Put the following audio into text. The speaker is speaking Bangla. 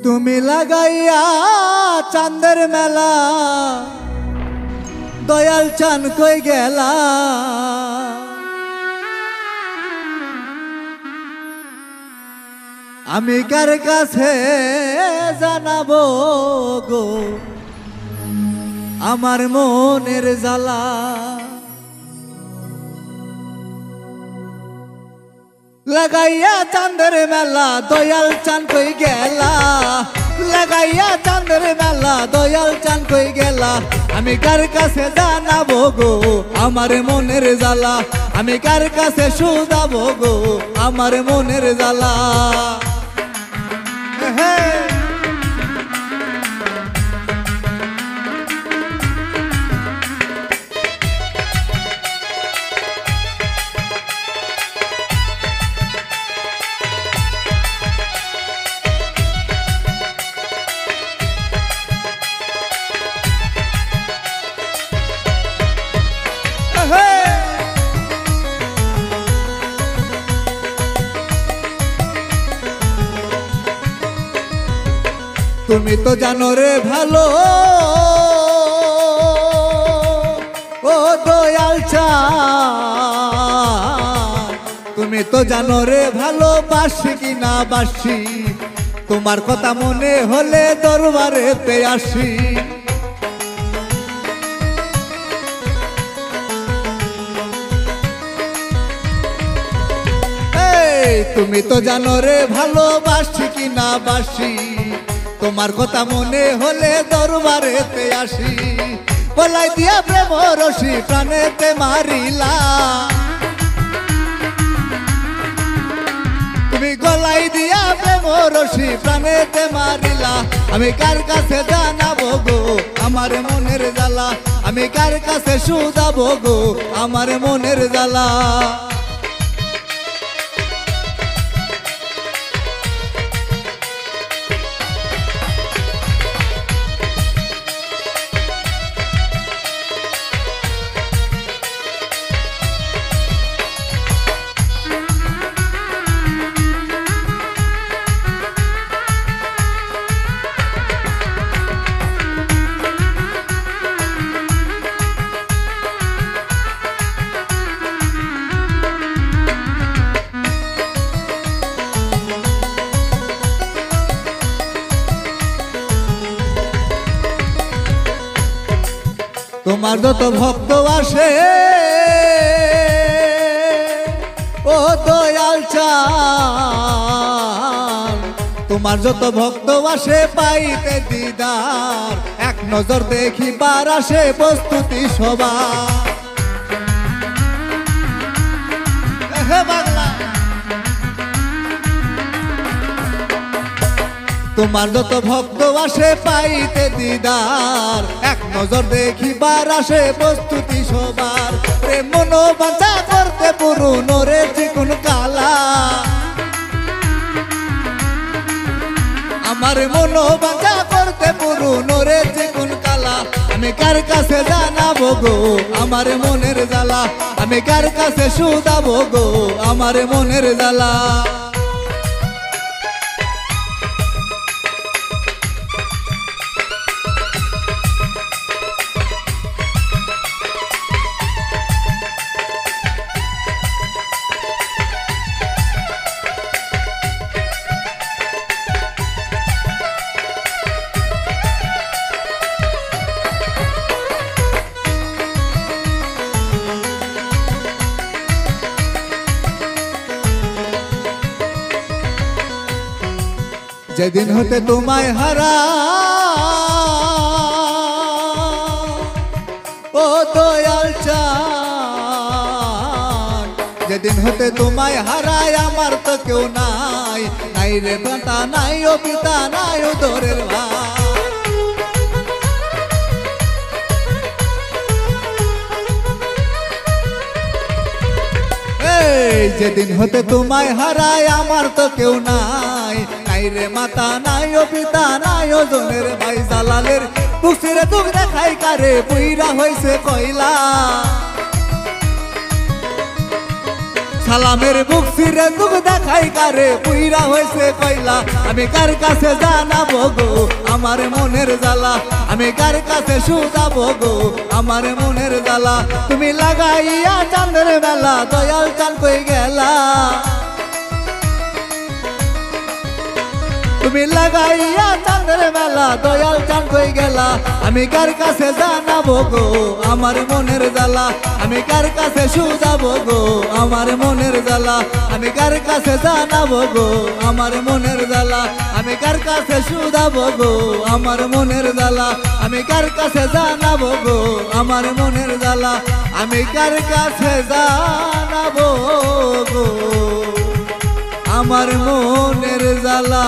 তুমি লাগাইয়া চাঁদের মেলা দয়াল চান কই গেলা আমি কার কাছে জানাবো গো আমার মনের জ্বালা লাগাইয়া চাঁদের মেলা দয়াল চান কই গেলা লাগাইয়া চাঁদের মেলা দয়াল চান কই গেলা আমি কার কাছে জানাবো গো আমার মনের জ্বালা আমি কার কাছে শুধাবো গো আমার মনের জ্বালা তুমি তো জানো রে ভালো ও দয়াল চান তুমি তো জানো রে ভালো বাসি কি না বাসি তোমার কথা মনে হলে দরবারেতে আসি তুমি তো জানো রে ভালো বাসি কি না বাসি তোমার কথা মনে হলে দরবারেতে আসি বলাই দিয়া প্রেম রশি প্রাণেতে মারিলা তুমি গলাই দিয়া প্রেম রশি প্রাণেতে মারিলা আমি কার কাছে জানাবো গো আমার মনের জ্বালা আমি কার কাছে শুধাবো গো আমার মনের জ্বালা তোমার যত ভক্ত আসে ও দয়াল চান তোমার যত ভক্ত আসে পাইতে দিদার এক নজর দেখিবার আসে প্রস্তুতি সবার বাংলা তোমার যত ভক্ত আসে পাইতে দিদার এক নজর দেখিবার আসে প্রস্তুতি সবার প্রেম মনোবাঞ্ছা করতে পুরুন রে চিকুন কালা আমার মনোবাঞ্ছা করতে পুরুন রে চিকুন কালা আমি কার কাছে জানাবো গো আমার মনের জ্বালা আমি কার কাছে শুধাবো গো আমার মনের জ্বালা যেদিন হতে তোমায় হারা ও দয়াল চান যেদিন হতে তোমায় হারায় আমার তো কেউ নাই নাই রে মাতা নাই ও পিতা নাই ও দরের ভাই যেদিন হতে তোমায় হারায় আমার তো কেউ নাই নাই রে মাতা নাই ও পিতা নাই ও জনের ভাই জালালের বুকসিরে দুঃখ দেখাই কারে পুইরা হইছে কয়লা সালামের বুক ছিঁড়ে দুঃখ দেখাই কারে পুইরা হয়েছে কইলা আমি কার কাছে জানাবো গো আমার মনের জ্বালা আমি কার কাছে শুধাবো গো আমার মনের জ্বালা তুমি লাগাইয়া চাঁদের বেলা দয়াল চান কই গেলা তুমি লাগাইয়া চাঁদের মেলা দয়াল চান কই গেলা আমি কার কাছে জানাবো গো আমার মনের জ্বালা আমি কার কাছে শুধাবো গো আমার মনের জ্বালা আমি কার কাছে জানাবো গো আমার মনের জ্বালা আমি কার কাছে শুধাবো গো আমার মনের জ্বালা আমি কার কাছে জানাবো গো আমার মনের জ্বালা আমি কার কাছে জানাবো গো আমার মনের জ্বালা।